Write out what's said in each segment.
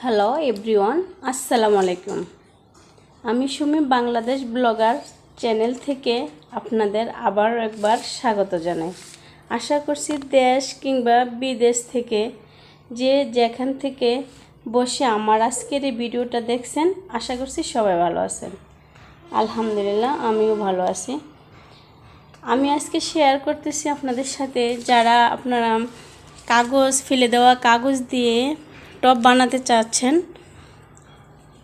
Hello everyone, আসসালামু আলাইকুম। আমি সুমি বাংলাদেশ ব্লগার চ্যানেল থেকে আপনাদের আবার একবার স্বাগত জানাই। আশা করছি দেশ কিংবা বিদেশ থেকে যে যেখান থেকে বসে আমার আজকের এই ভিডিওটা দেখছেন, আশা করছি সবাই ভালো আছেন। আলহামদুলিল্লাহ, আমিও ভালো আছি। আমি আজকে শেয়ার করতেছি আপনাদের সাথে, যারা আপনারা কাগজ ফেলে দেওয়া কাগজ দিয়ে টব বানাতে চাচ্ছেন,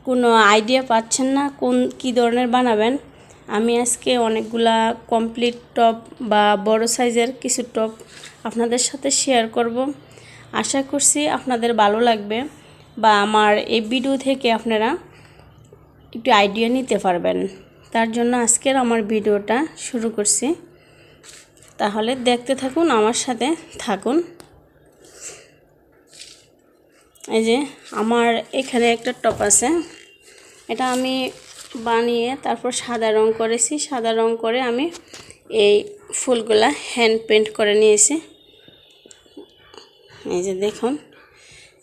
কোনো আইডিয়া পাচ্ছেন না কী ধরনের বানাবেন। আমি আজকে অনেকগুলা কমপ্লিট টব বা বড় সাইজের কিছু টব আপনাদের সাথে শেয়ার করব। আশা করছি আপনাদের ভালো লাগবে বা আমার এই ভিডিও থেকে আপনারা একটু আইডিয়া নিতে পারবেন। তার জন্য আজকের আমার ভিডিওটা শুরু করছি। তাহলে দেখতে থাকুন, আমার সাথে থাকুন। এই যে আমার এখানে একটা টপ আছে, এটা আমি বানিয়ে তারপর সাদা রং করেছি। সাদা রং করে আমি এই ফুলগুলা হ্যান্ড পেন্ট করে নিয়েছি। এই যে দেখুন,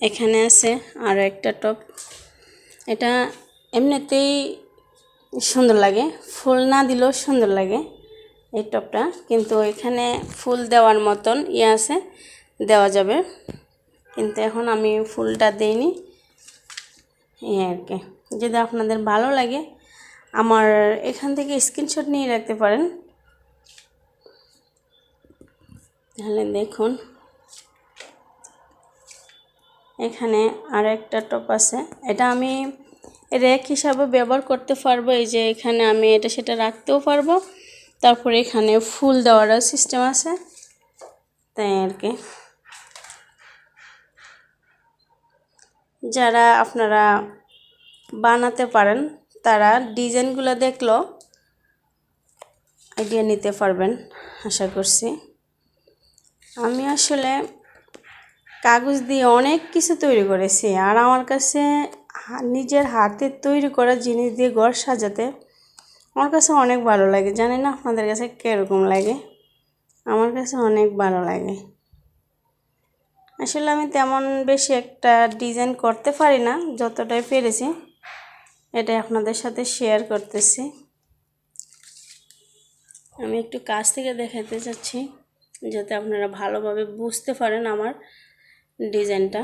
এখানে আছে আর একটা টপ। এটা এমনিতেই সুন্দর লাগে, ফুল না দিলেও সুন্দর লাগে এই টপটা, কিন্তু এখানে ফুল দেওয়ার মতন আছে, দেওয়া যাবে, কিন্তু এখন আমি ফুলটা দেইনি। এই আর কি, যদি আপনাদের ভালো লাগে আমার এখান থেকে স্ক্রিনশট নিয়ে রাখতে পারেন। তাহলে দেখুন, এখানে আর একটা টপ আছে, এটা আমি র্যাক হিসাবে ব্যবহার করতে পারবো। এই যে এখানে আমি এটা সেটা রাখতেও পারবো, তারপরে এখানে ফুল দেওয়ারও সিস্টেম আছে, তাই আর কি। যারা আপনারা বানাতে পারেন তারা ডিজাইনগুলো দেখলেও আইডিয়া নিতে পারবেন আশা করছি। আমি আসলে কাগজ দিয়ে অনেক কিছু তৈরি করেছি, আর আমার কাছে নিজের হাতে তৈরি করা জিনিস দিয়ে ঘর সাজাতে আমার কাছে অনেক ভালো লাগে। জানি না আপনাদের কাছে কীরকম লাগে, আমার কাছে অনেক ভালো লাগে। আসলে আমি তেমন বেশি একটা ডিজাইন করতে পারি না, যতটাই পেরেছি এটাই আপনাদের সাথে শেয়ার করতেছি। আমি একটু কাছ থেকে দেখাতে চাচ্ছি যাতে আপনারা ভালোভাবে বুঝতে পারেন আমার ডিজাইনটা।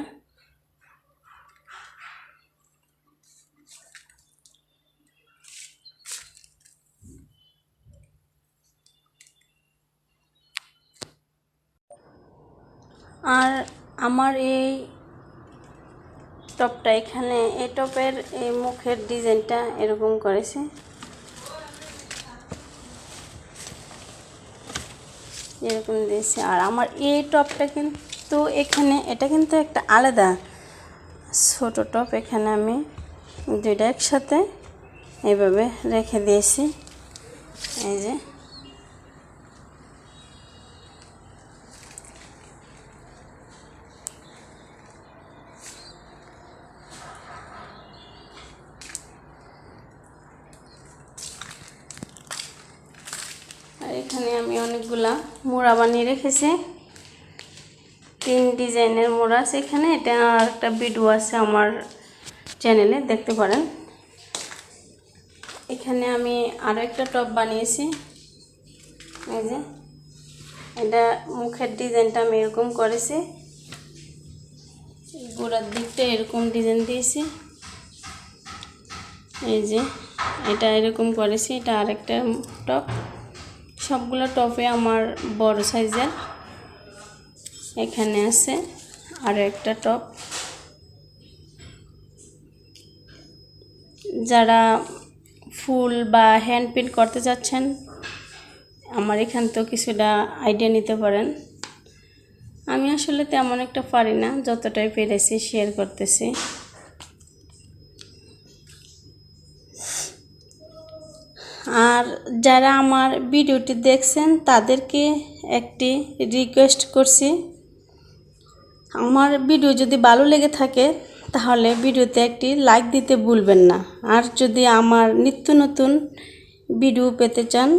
আর আমার এই টপটা, এখানে এই টপের এই মুখের ডিজাইনটা এরকম করেছে, এরকম দিয়েছে। আর আমার এই টপটা কিন্তু এখানে এটা কিন্তু একটা আলাদা ছোট টপ, এখানে আমি দুইটা একসাথে এইভাবে রেখে দিয়েছি। এই যে আর এখানে আমি অনেকগুলা মোড়া বানিয়ে রেখেছি, 3 ডিজাইনের মোড়া আছে এখানে। এটা আর একটা ভিডিও আছে আমার চ্যানেলে, দেখতে পারেন। এখানে আমি আরও একটা টপ বানিয়েছি। এই যে এটা মুখের ডিজাইনটা আমি এরকম করেছি, গোড়ার দিকটা এরকম ডিজাইন দিয়েছি। এই যে এটা এরকম করেছি, এটা আরেকটা টপ। সবগুলো টপে আমার বড় সাইজের। এখানে আছে আরও একটা টপ। যারা ফুল বা হ্যান্ড পেন্ট করতে চাচ্ছেন, আমার এখান তো কিছুটা আইডিয়া নিতে পারেন। আমি আসলে তেমন একটা পারি না, যতটাই পেরেছি শেয়ার করতেছি। আর যারা আমার ভিডিওটি দেখছেন তাদেরকে একটি রিকোয়েস্ট করছি, আমার ভিডিও যদি ভালো লেগে থাকে তাহলে ভিডিওতে একটি লাইক দিতে ভুলবেন না। আর যদি আমার নিত্য নতুন ভিডিও পেতে চান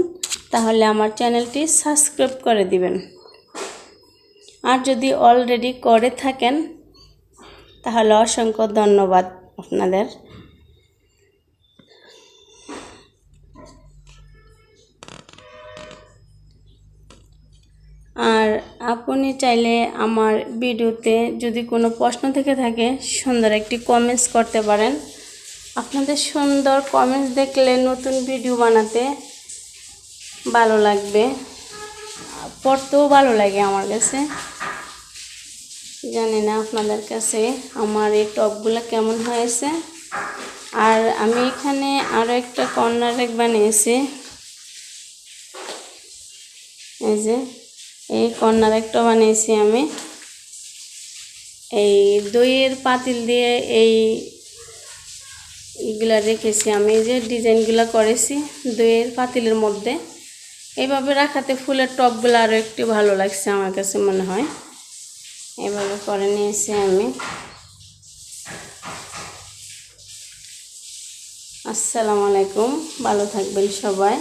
তাহলে আমার চ্যানেলটি সাবস্ক্রাইব করে দিবেন। আর যদি অলরেডি করে থাকেন তাহলে অসংখ্য ধন্যবাদ আপনাদের। আর আপনি চাইলে আমার ভিডিওতে যদি কোনো প্রশ্ন থেকে থাকে সুন্দর একটি কমেন্টস করতে পারেন। আপনাদের সুন্দর কমেন্টস দেখলে নতুন ভিডিও বানাতে ভালো লাগবে, পড়তেও ভালো লাগে আমার কাছে। জানি না আপনাদের কাছে আমার এই টপগুলো কেমন হয়েছে। আর আমি এখানে আরও একটা কর্নার রেক বানিয়েছি। এই যে এই কর্নার একটা বানিয়েছি আমি এই দইয়ের পাতিল দিয়ে এইগুলা রেখেছি আমি, যে ডিজাইনগুলো করেছি দইয়ের পাতিলের মধ্যে। এইভাবে রাখাতে ফুলের টপগুলো আরও একটু ভালো লাগছে আমার কাছে মনে হয়। এভাবে করে নিয়েছি আমি। আসসালামু আলাইকুম, ভালো থাকবেন সবাই।